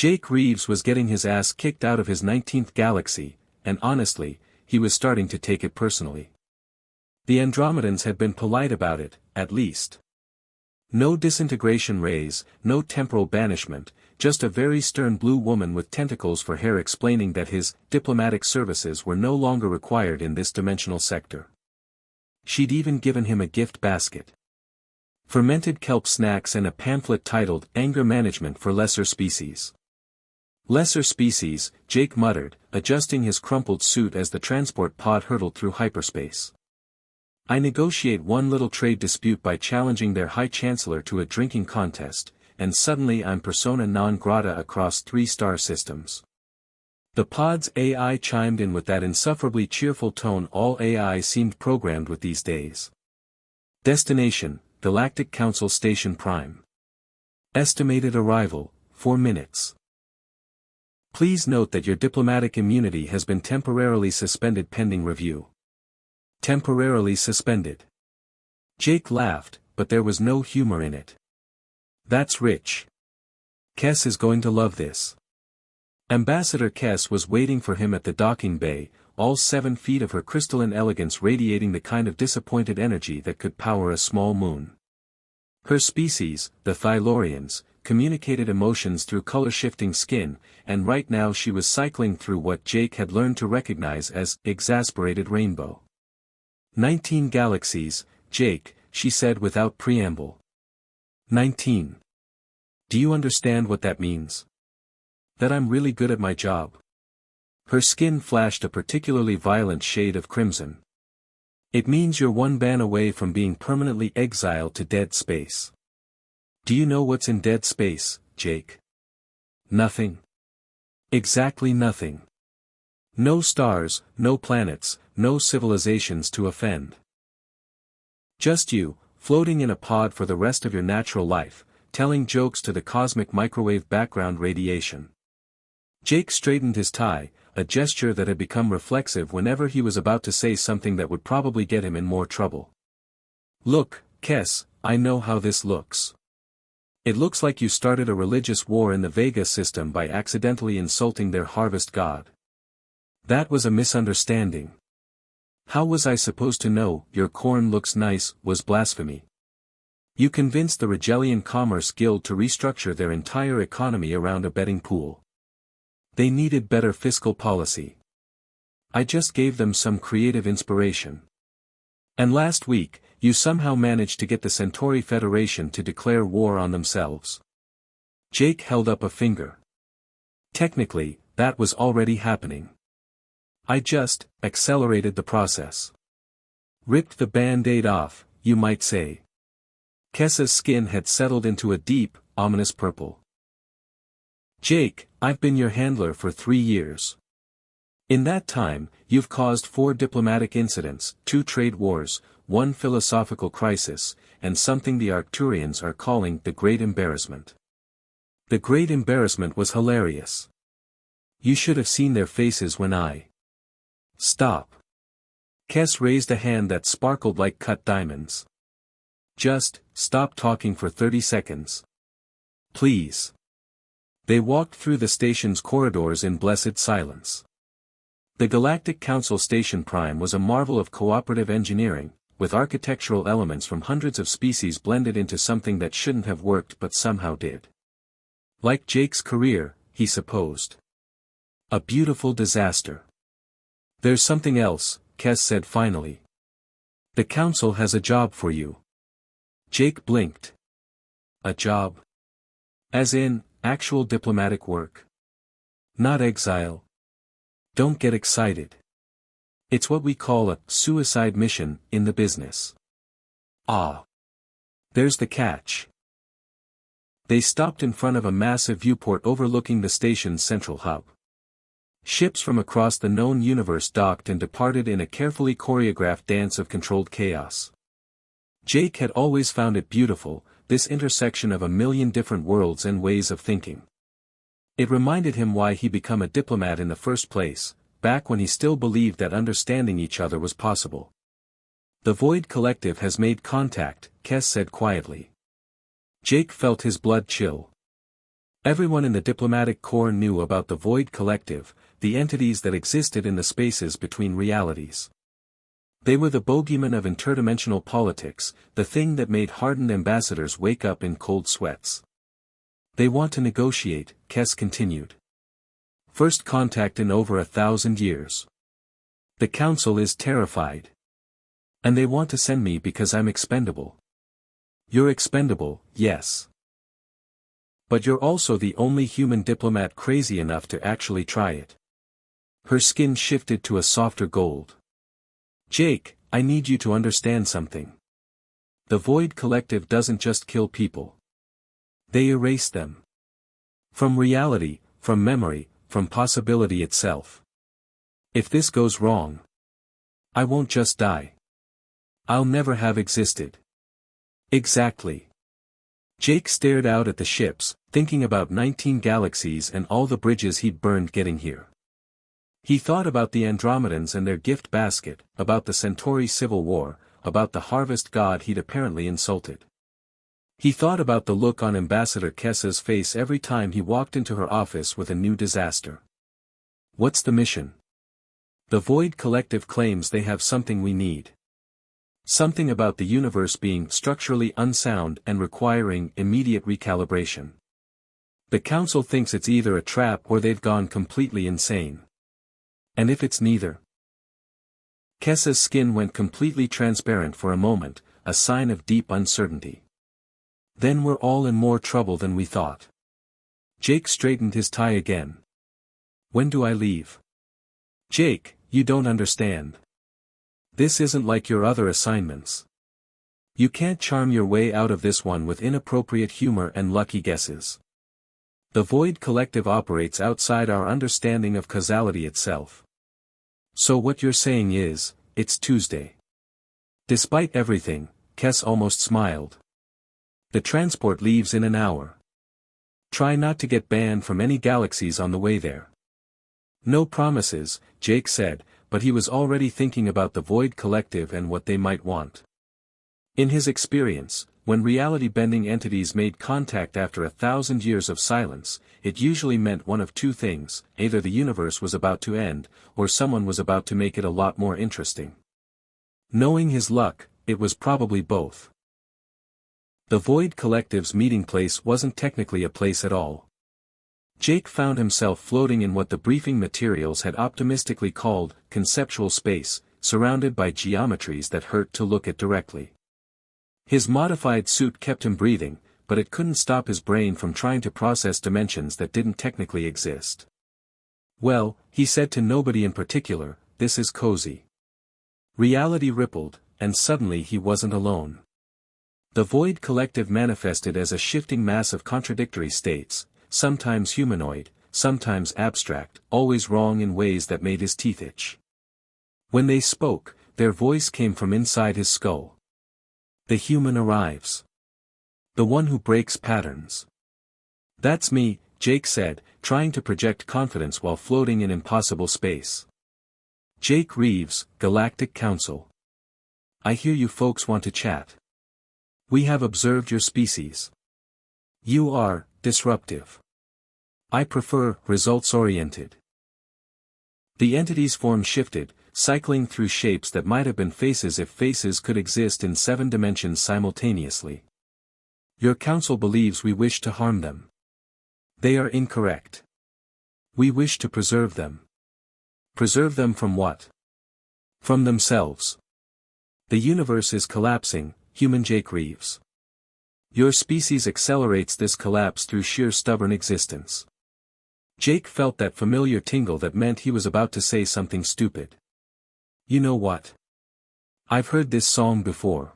Jake Reeves was getting his ass kicked out of his 19th galaxy, and honestly, he was starting to take it personally. The Andromedans had been polite about it, at least. No disintegration rays, no temporal banishment, just a very stern blue woman with tentacles for hair explaining that his diplomatic services were no longer required in this dimensional sector. She'd even given him a gift basket. Fermented kelp snacks and a pamphlet titled Anger Management for Lesser Species. Lesser species, Jake muttered, adjusting his crumpled suit as the transport pod hurtled through hyperspace. I negotiate one little trade dispute by challenging their High Chancellor to a drinking contest, and suddenly I'm persona non grata across 3-star systems. The pod's AI chimed in with that insufferably cheerful tone all AI seemed programmed with these days. Destination, Galactic Council Station Prime. Estimated arrival, 4 minutes. Please note that your diplomatic immunity has been temporarily suspended pending review. Temporarily suspended. Jake laughed, but there was no humor in it. That's rich. Kess is going to love this. Ambassador Kess was waiting for him at the docking bay, all 7 feet of her crystalline elegance radiating the kind of disappointed energy that could power a small moon. Her species, the Thylorians, communicated emotions through color-shifting skin, and right now she was cycling through what Jake had learned to recognize as exasperated rainbow. 19 galaxies, Jake, she said without preamble. 19. Do you understand what that means? That I'm really good at my job. Her skin flashed a particularly violent shade of crimson. It means you're 1 ban away from being permanently exiled to dead space. Do you know what's in dead space, Jake? Nothing. Exactly nothing. No stars, no planets, no civilizations to offend. Just you, floating in a pod for the rest of your natural life, telling jokes to the cosmic microwave background radiation. Jake straightened his tie, a gesture that had become reflexive whenever he was about to say something that would probably get him in more trouble. Look, Kess, I know how this looks. It looks like you started a religious war in the Vega system by accidentally insulting their harvest god. That was a misunderstanding. How was I supposed to know your corn looks nice was blasphemy? You convinced the Regellian Commerce Guild to restructure their entire economy around a betting pool. They needed better fiscal policy. I just gave them some creative inspiration. And last week, you somehow managed to get the Centauri Federation to declare war on themselves. Jake held up a finger. Technically, that was already happening. I just accelerated the process. Ripped the band-aid off, you might say. Kessa's skin had settled into a deep, ominous purple. Jake, I've been your handler for 3 years. In that time, you've caused 4 diplomatic incidents, 2 trade wars, 1 philosophical crisis, and something the Arcturians are calling the Great Embarrassment. The Great Embarrassment was hilarious. You should have seen their faces when I... Stop. Kess raised a hand that sparkled like cut diamonds. Just, stop talking for 30 seconds. Please. They walked through the station's corridors in blessed silence. The Galactic Council Station Prime was a marvel of cooperative engineering, with architectural elements from hundreds of species blended into something that shouldn't have worked but somehow did. Like Jake's career, he supposed. A beautiful disaster. There's something else, Kess said finally. The Council has a job for you. Jake blinked. A job? As in, actual diplomatic work. Not exile. Don't get excited. It's what we call a suicide mission in the business. Ah. There's the catch. They stopped in front of a massive viewport overlooking the station's central hub. Ships from across the known universe docked and departed in a carefully choreographed dance of controlled chaos. Jake had always found it beautiful, this intersection of a million different worlds and ways of thinking. It reminded him why he became a diplomat in the first place, back when he still believed that understanding each other was possible. The Void Collective has made contact, Kess said quietly. Jake felt his blood chill. Everyone in the diplomatic corps knew about the Void Collective, the entities that existed in the spaces between realities. They were the bogeymen of interdimensional politics, the thing that made hardened ambassadors wake up in cold sweats. They want to negotiate, Kess continued. First contact in over 1,000 years. The council is terrified. And they want to send me because I'm expendable. You're expendable, yes. But you're also the only human diplomat crazy enough to actually try it. Her skin shifted to a softer gold. Jake, I need you to understand something. The Void Collective doesn't just kill people. They erase them. From reality, from memory, from possibility itself. If this goes wrong, I won't just die. I'll never have existed. Exactly. Jake stared out at the ships, thinking about 19 galaxies and all the bridges he'd burned getting here. He thought about the Andromedans and their gift basket, about the Centauri civil war, about the harvest god he'd apparently insulted. He thought about the look on Ambassador Kessa's face every time he walked into her office with a new disaster. What's the mission? The Void Collective claims they have something we need. Something about the universe being structurally unsound and requiring immediate recalibration. The Council thinks it's either a trap or they've gone completely insane. And if it's neither? Kessa's skin went completely transparent for a moment, a sign of deep uncertainty. Then we're all in more trouble than we thought. Jake straightened his tie again. When do I leave? Jake, you don't understand. This isn't like your other assignments. You can't charm your way out of this one with inappropriate humor and lucky guesses. The Void Collective operates outside our understanding of causality itself. So what you're saying is, it's Tuesday. Despite everything, Kess almost smiled. The transport leaves in an hour. Try not to get banned from any galaxies on the way there. No promises, Jake said, but he was already thinking about the Void Collective and what they might want. In his experience, when reality-bending entities made contact after 1,000 years of silence, it usually meant one of two things: either the universe was about to end, or someone was about to make it a lot more interesting. Knowing his luck, it was probably both. The Void Collective's meeting place wasn't technically a place at all. Jake found himself floating in what the briefing materials had optimistically called conceptual space, surrounded by geometries that hurt to look at directly. His modified suit kept him breathing, but it couldn't stop his brain from trying to process dimensions that didn't technically exist. Well, he said to nobody in particular, this is cozy. Reality rippled, and suddenly he wasn't alone. The Void Collective manifested as a shifting mass of contradictory states, sometimes humanoid, sometimes abstract, always wrong in ways that made his teeth itch. When they spoke, their voice came from inside his skull. The human arrives. The one who breaks patterns. That's me, Jake said, trying to project confidence while floating in impossible space. Jake Reeves, Galactic Council. I hear you folks want to chat. We have observed your species. You are disruptive. I prefer results-oriented. The entity's form shifted, cycling through shapes that might have been faces if faces could exist in 7 dimensions simultaneously. Your council believes we wish to harm them. They are incorrect. We wish to preserve them. Preserve them from what? From themselves. The universe is collapsing, human Jake Reeves. Your species accelerates this collapse through sheer stubborn existence. Jake felt that familiar tingle that meant he was about to say something stupid. You know what? I've heard this song before.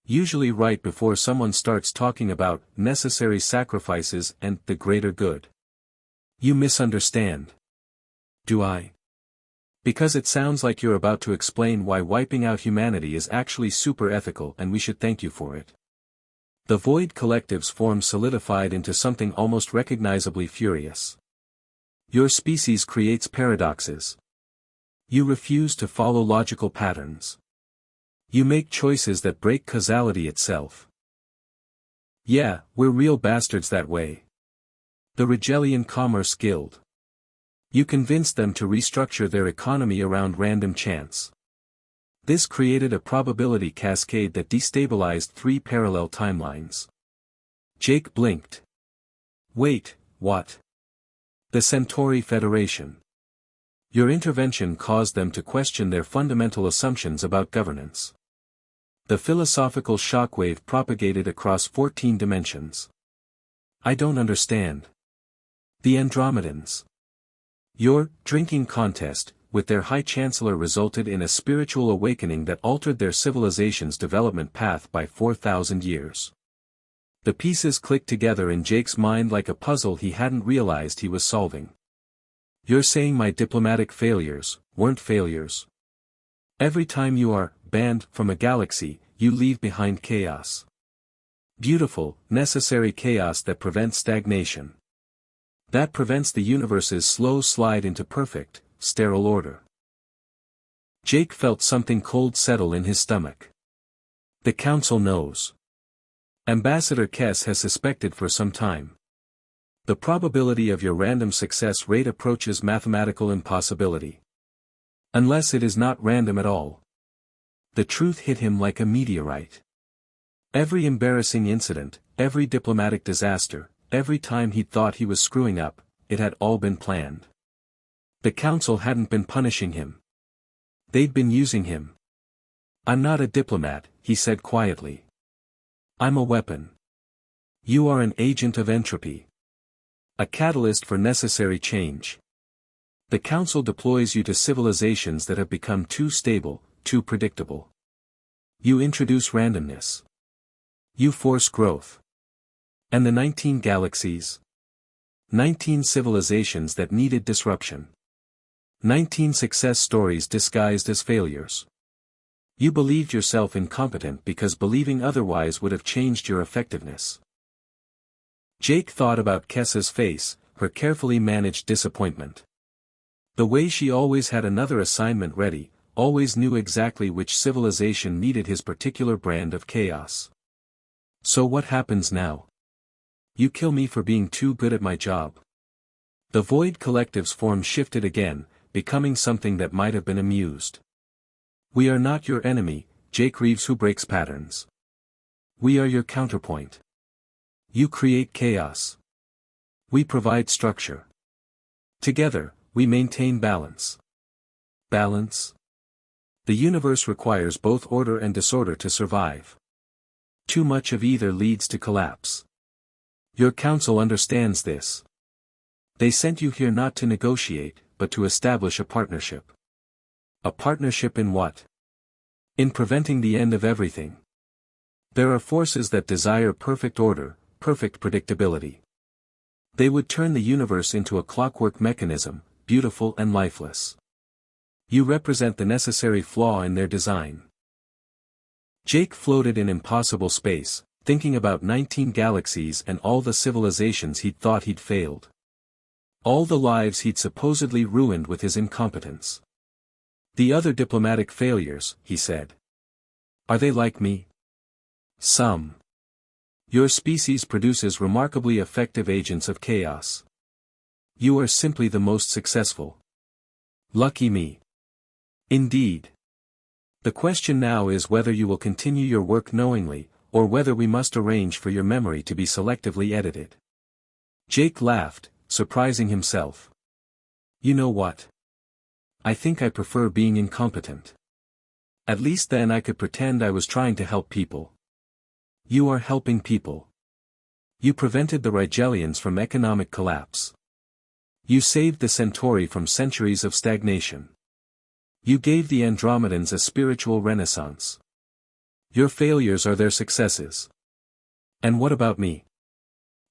Usually right before someone starts talking about necessary sacrifices and the greater good. You misunderstand. Do I? Because it sounds like you're about to explain why wiping out humanity is actually super ethical and we should thank you for it. The Void Collective's form solidified into something almost recognizably furious. Your species creates paradoxes. You refuse to follow logical patterns. You make choices that break causality itself. Yeah, we're real bastards that way. The Rigelian Commerce Guild. You convinced them to restructure their economy around random chance. This created a probability cascade that destabilized 3 parallel timelines. Jake blinked. Wait, what? The Centauri Federation. Your intervention caused them to question their fundamental assumptions about governance. The philosophical shockwave propagated across 14 dimensions. I don't understand. The Andromedans. Your drinking contest, with their High Chancellor, resulted in a spiritual awakening that altered their civilization's development path by 4,000 years. The pieces clicked together in Jake's mind like a puzzle he hadn't realized he was solving. You're saying my diplomatic failures weren't failures? Every time you are banned from a galaxy, you leave behind chaos. Beautiful, necessary chaos that prevents stagnation. That prevents the universe's slow slide into perfect, sterile order. Jake felt something cold settle in his stomach. The Council knows. Ambassador Kess has suspected for some time. The probability of your random success rate approaches mathematical impossibility. Unless it is not random at all. The truth hit him like a meteorite. Every embarrassing incident, every diplomatic disaster, every time he thought he was screwing up, it had all been planned. The Council hadn't been punishing him. They'd been using him. I'm not a diplomat, he said quietly. I'm a weapon. You are an agent of entropy. A catalyst for necessary change. The Council deploys you to civilizations that have become too stable, too predictable. You introduce randomness. You force growth. And the 19 galaxies? 19 civilizations that needed disruption. 19 success stories disguised as failures. You believed yourself incompetent because believing otherwise would have changed your effectiveness. Jake thought about Kessa's face, her carefully managed disappointment. The way she always had another assignment ready, always knew exactly which civilization needed his particular brand of chaos. So what happens now? You kill me for being too good at my job. The Void Collective's form shifted again, becoming something that might have been amused. We are not your enemy, Jake Reeves, who breaks patterns. We are your counterpoint. You create chaos. We provide structure. Together, we maintain balance. Balance? The universe requires both order and disorder to survive. Too much of either leads to collapse. Your Council understands this. They sent you here not to negotiate, but to establish a partnership. A partnership in what? In preventing the end of everything. There are forces that desire perfect order, perfect predictability. They would turn the universe into a clockwork mechanism, beautiful and lifeless. You represent the necessary flaw in their design. Jake floated in impossible space, thinking about 19 galaxies and all the civilizations he'd thought he'd failed. All the lives he'd supposedly ruined with his incompetence. The other diplomatic failures, he said. Are they like me? Some. Your species produces remarkably effective agents of chaos. You are simply the most successful. Lucky me. Indeed. The question now is whether you will continue your work knowingly, or whether we must arrange for your memory to be selectively edited. Jake laughed, surprising himself. You know what? I think I prefer being incompetent. At least then I could pretend I was trying to help people. You are helping people. You prevented the Rigelians from economic collapse. You saved the Centauri from centuries of stagnation. You gave the Andromedans a spiritual renaissance. Your failures are their successes. And what about me?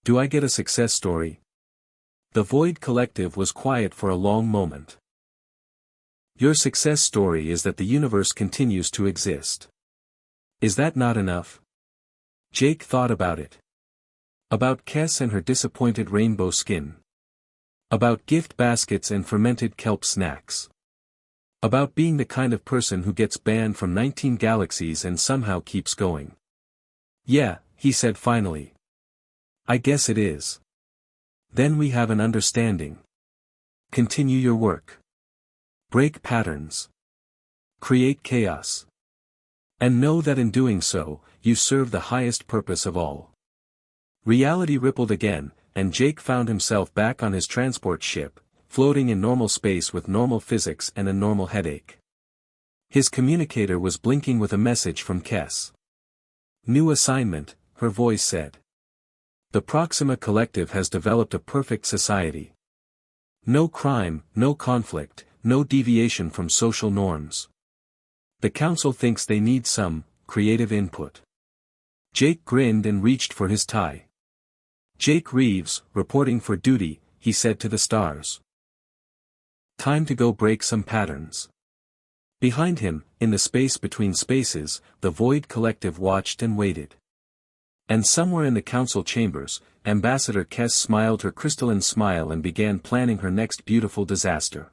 Do I get a success story? The Void Collective was quiet for a long moment. Your success story is that the universe continues to exist. Is that not enough? Jake thought about it. About Kess and her disappointed rainbow skin. About gift baskets and fermented kelp snacks. About being the kind of person who gets banned from 19 galaxies and somehow keeps going. Yeah, he said finally. I guess it is. Then we have an understanding. Continue your work. Break patterns. Create chaos. And know that in doing so, you serve the highest purpose of all. Reality rippled again, and Jake found himself back on his transport ship, floating in normal space with normal physics and a normal headache. His communicator was blinking with a message from Kes. New assignment, her voice said. The Proxima Collective has developed a perfect society. No crime, no conflict, no deviation from social norms. The Council thinks they need some creative input. Jake grinned and reached for his tie. Jake Reeves, reporting for duty, he said to the stars. Time to go break some patterns. Behind him, in the space between spaces, the Void Collective watched and waited. And somewhere in the council chambers, Ambassador Kes smiled her crystalline smile and began planning her next beautiful disaster.